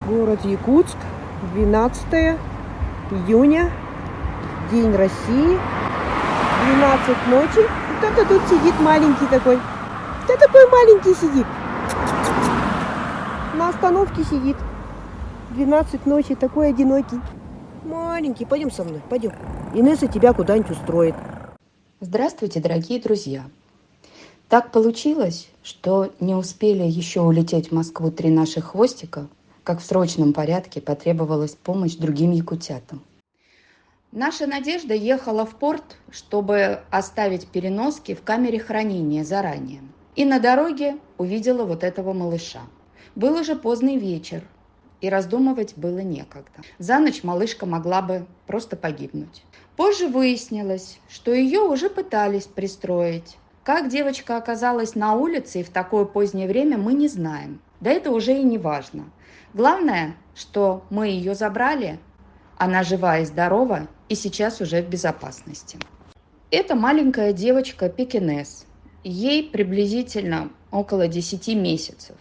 Город Якутск, 12 июня, День России, 12 ночи. Кто-то тут сидит маленький такой. Кто такой маленький сидит? На остановке сидит. 12 ночи, такой одинокий. Маленький, пойдем со мной, пойдем. Инесса тебя куда-нибудь устроит. Здравствуйте, дорогие друзья! Так получилось, что не успели еще улететь в Москву 3 наших хвостика, как в срочном порядке потребовалась помощь другим якутятам. Наша Надежда ехала в порт, чтобы оставить переноски в камере хранения заранее. И на дороге увидела вот этого малыша. Был уже поздний вечер, и раздумывать было некогда. За ночь малышка могла бы просто погибнуть. Позже выяснилось, что ее уже пытались пристроить. Как девочка оказалась на улице и в такое позднее время, мы не знаем. Да это уже и не важно. Главное, что мы ее забрали, она жива и здорова, и сейчас уже в безопасности. Это маленькая девочка пекинес. Ей приблизительно около 10 месяцев.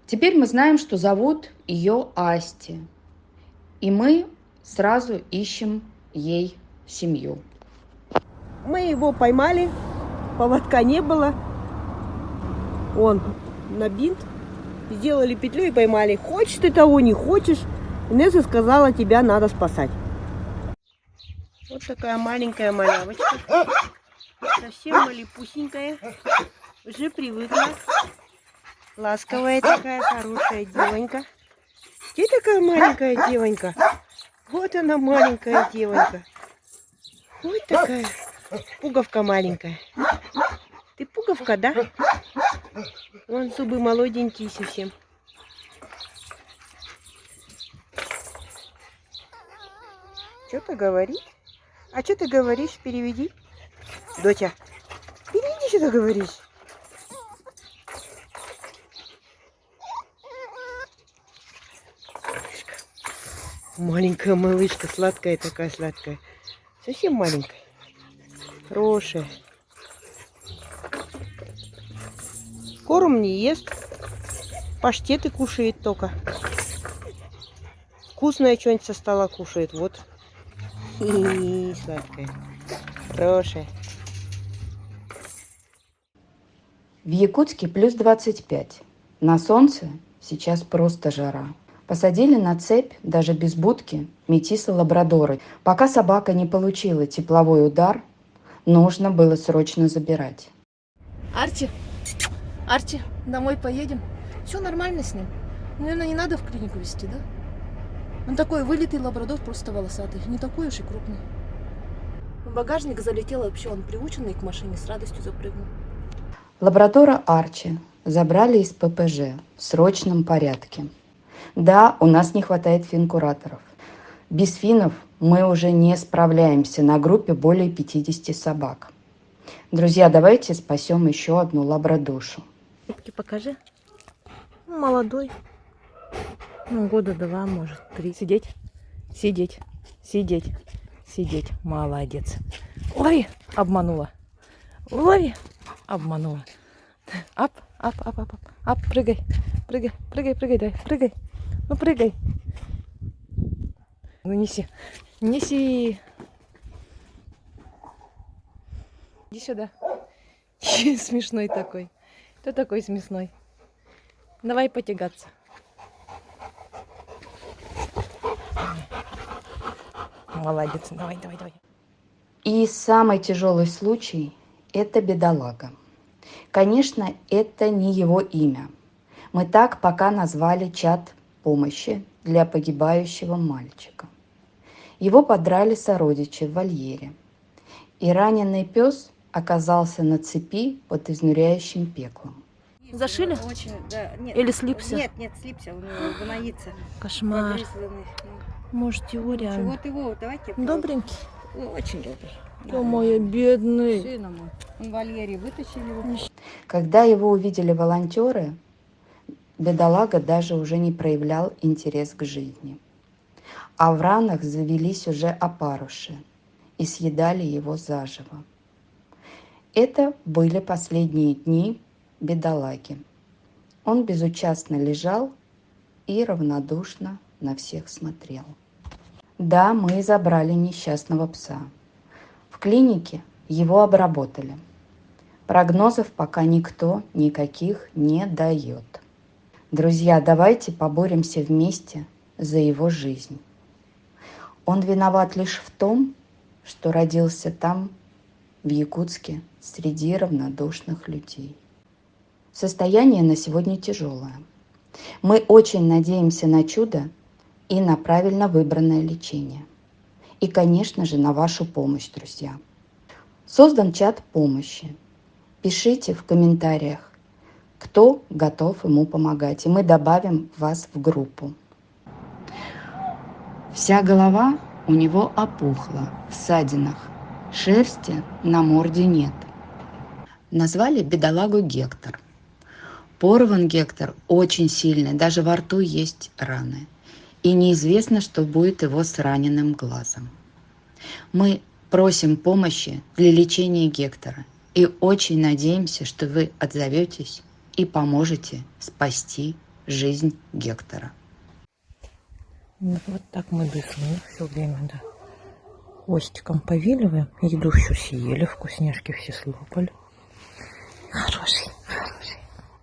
Теперь мы знаем, что зовут ее Асти. И мы сразу ищем ей семью. Мы его поймали, поводка не было. Он на бинт. Сделали петлю и поймали. Хочешь ты того, не хочешь. Инесса сказала, тебя надо спасать. Вот такая маленькая малявочка. Совсем малепусенькая. Уже привыкла. Ласковая такая, хорошая девонька. Где такая маленькая девонька? Вот она, маленькая девонька. Вот такая. Пуговка маленькая. Ты пуговка, да? Вон зубы молоденькие совсем. Что-то говорит. А что ты говоришь? Переведи. Доча, переведи, что ты говоришь. Маленькая малышка, сладкая такая, сладкая. Совсем маленькая. Хорошая. Корм не ест. Паштеты кушает только. Вкусное что-нибудь со стола кушает. Вот. Хи-хи, сладкая. Хорошая. В Якутске плюс 25. На солнце сейчас просто жара. Посадили на цепь, даже без будки, метиса-лабрадоры. Пока собака не получила тепловой удар, нужно было срочно забирать. Арчи, Арчи, домой поедем. Все нормально с ним. Наверное, не надо в клинику везти, да? Он такой вылитый лабрадор, просто волосатый. Не такой уж и крупный. В багажник залетел вообще, он приученный к машине, с радостью запрыгнул. Лабрадора Арчи забрали из ППЖ в срочном порядке. Да, у нас не хватает финкураторов. Без финнов мы уже не справляемся на группе более 50 собак. Друзья, давайте спасем еще одну лабрадошу. Покажи. Молодой. Ну, года 2, может, 3. Сидеть, сидеть, сидеть, сидеть. Молодец. Ой, обманула. Ой, обманула. Ап, ап, ап, ап, ап, ап, прыгай, прыгай, прыгай, прыгай, дай, прыгай. Ну, прыгай. Ну, неси, неси. Иди сюда. Смешной такой. Кто такой смешной? Давай потягаться. Молодец, давай, давай, давай. И самый тяжелый случай – это бедолага. Конечно, это не его имя. Мы так пока назвали чат помощи для погибающего мальчика. Его подрали сородичи в вольере. И раненый пес оказался на цепи под изнуряющим пеклом. Зашили? Очень, да. Нет, Или слипся? Нет, слипся, он гноится. Кошмар. Обрезанный. Может, его реально. Вот его, давайте. Добренький. Очень добрый. О, мой бедный. Сына мой. Он в вольере, вытащили его. Когда его увидели волонтеры, бедолага даже уже не проявлял интерес к жизни. А в ранах завелись уже опарыши и съедали его заживо. Это были последние дни бедолаги. Он безучастно лежал и равнодушно на всех смотрел. Да, мы забрали несчастного пса. В клинике его обработали. Прогнозов пока никто никаких не дает. Друзья, давайте поборемся вместе за его жизнь. Он виноват лишь в том, что родился там, в Якутске, среди равнодушных людей. Состояние на сегодня тяжелое. Мы очень надеемся на чудо и на правильно выбранное лечение. И, конечно же, на вашу помощь, друзья. Создан чат помощи. Пишите в комментариях, кто готов ему помогать, и мы добавим вас в группу. Вся голова у него опухла, в ссадинах, шерсти на морде нет. Назвали бедолагу Гектор. Порван Гектор очень сильный, даже во рту есть раны. И неизвестно, что будет его с раненым глазом. Мы просим помощи для лечения Гектора и очень надеемся, что вы отзоветесь и поможете спасти жизнь Гектора. Ну, вот так мы дышим все время, да. Хвостиком повиливаем, еду всю съели, вкусняшки все слопали. Хороший.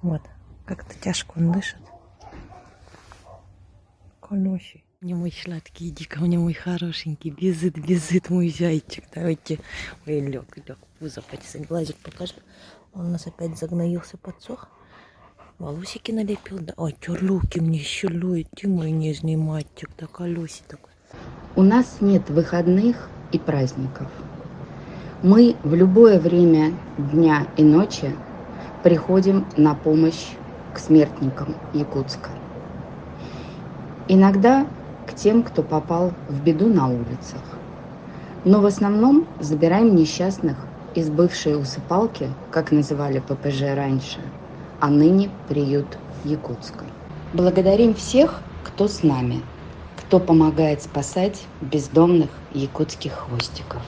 Вот, как-то тяжко он дышит. Колёсий. Мне мой сладкий, иди ко мне, мой хорошенький. Бежит мой зайчик. Давайте. Ой, лег. Пузо потисать, глазик покажи. Он у нас опять загноился, подсох. Волосики налепил, да. Ой, чё руки мне щелует, ты мой нежный мальчик, да колёсий такой. У нас нет выходных и праздников. Мы в любое время дня и ночи приходим на помощь к смертникам Якутска. Иногда к тем, кто попал в беду на улицах. Но в основном забираем несчастных из бывшей усыпалки, как называли ППЖ раньше, а ныне приют Якутска. Благодарим всех, кто с нами, кто помогает спасать бездомных якутских хвостиков.